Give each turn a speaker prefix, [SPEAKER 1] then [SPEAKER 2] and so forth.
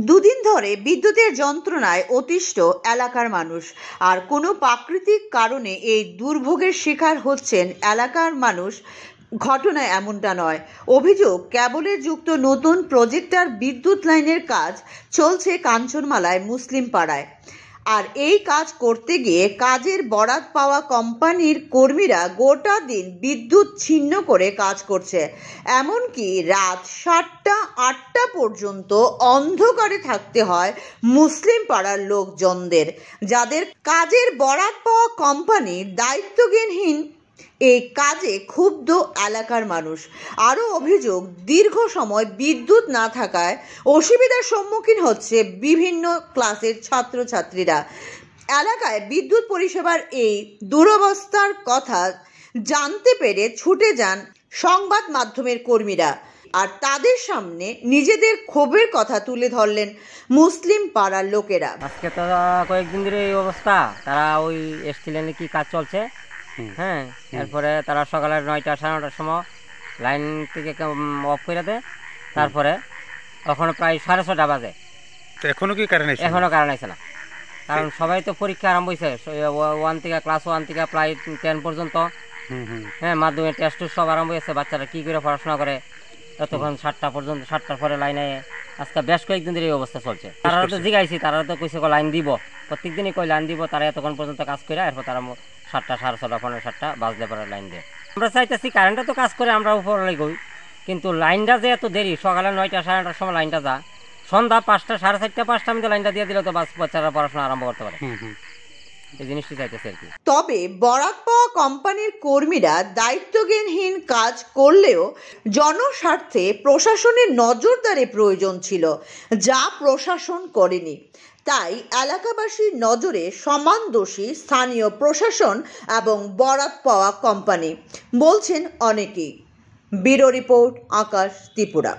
[SPEAKER 1] দুদিন ধরে বিদ্যুতের যন্ত্রণায় অতিষ্ঠ এলাকার মানুষ। আর কোনো প্রাকৃতিক কারণে এই দুর্ভোগের শিকার হচ্ছেন এলাকার মানুষ। ঘটনা এমনটা নয়। অভিযোগ, ক্যাবলে যুক্ত নতুন প্রজেক্টর বিদ্যুৎ লাইনের কাজ চলছে কাঞ্চনমালায় মুসলিম পাড়ায়। আর এই কাজ করতে গিয়ে কাজের বরাত পাওয়া কোম্পানির কর্মীরা গোটা দিন বিদ্যুৎ ছিন্ন করে কাজ করছে। এমনকি রাত 7টা-8টা পর্যন্ত অন্ধকারে থাকতে হয় মুসলিম পাড়ার লোকজনদের, যাদের কাজের বরাত পাওয়া কোম্পানির দায়িত্বজ্ঞানহীন এই কাজে ক্ষুব্ধ এলাকার মানুষ। আরও অভিযোগ, দীর্ঘ সময় বিদ্যুৎ না থাকায় অসুবিধার সম্মুখীন হচ্ছে বিভিন্ন ক্লাসের ছাত্রছাত্রীরা। এলাকায় বিদ্যুৎ পরিষেবার এই দুরবস্থার কথা জানতে পেরে ছুটে যান সংবাদ মাধ্যমের কর্মীরা, আর তাদের সামনে নিজেদের ক্ষোভের কথা তুলে ধরলেন মুসলিম পাড়ার লোকেরা।
[SPEAKER 2] আজকে তো কয়েকদিন ধরে এই অবস্থা, তারা ওই স্টিল লাইনে কি কাজ চলছে, হ্যাঁ, এরপরে তারা সকালে 9টা সাড়ে 9টার সময় লাইন থেকে অফ করে দেয়। তারপরে ওখানে প্রায় 6:30 বাজে।
[SPEAKER 3] এখনো কি কারণ আছে?
[SPEAKER 2] এখনো কারণ আছে না, কারণ সবাই তো পরীক্ষা আরম্ভ হয়েছে। ক্লাস 1 থেকে প্রায় 10 পর্যন্ত, হ্যাঁ, মাধ্যমিক টেস্ট সব আরম্ভ হয়েছে। বাচ্চারা কি করে পড়াশোনা করে ততক্ষণ 7টা পর্যন্ত। 7টার পরে লাইনে আজকে বেশ কয়েকদিন ধরে এই অবস্থা চলছে। তারা তো জিগাইছি, তারা তো কইছে লাইন দিব, প্রত্যেকদিনই কই লাইন দিব। তারা এতক্ষণ পর্যন্ত কাজ করে, এরপর তারা 7টা, 6:30, 7টা বাজলে পরে লাইন দেয়। আমরা চাইতেছি কারেন্টটা তো কাজ করে, আমরা উপরে গই, কিন্তু লাইনটা যে এত দেরি, সকালে 9টা সাড়ে 9টার সময় লাইনটা যা, সন্ধ্যা 5টা, 4:30, 5টা মধ্যে লাইনটা দিয়ে দিলে তো বাচ্চারা পড়াশোনা আরম্ভ করতে পারে। এই জিনিসটি চাইতেছে আর কি।
[SPEAKER 1] তবে বরাত পাওয়া কোম্পানির কর্মীরা দায়িত্বজ্ঞানহীন কাজ করলেও জনস্বার্থে প্রশাসনের নজরদারি প্রয়োজন ছিল, যা প্রশাসন করেনি। তাই এলাকাবাসীর নজরে সমান দোষী স্থানীয় প্রশাসন এবং বরাত পাওয়া কোম্পানি, বলছেন অনেকেই। ব্যুরো রিপোর্ট, আকাশ, ত্রিপুরা।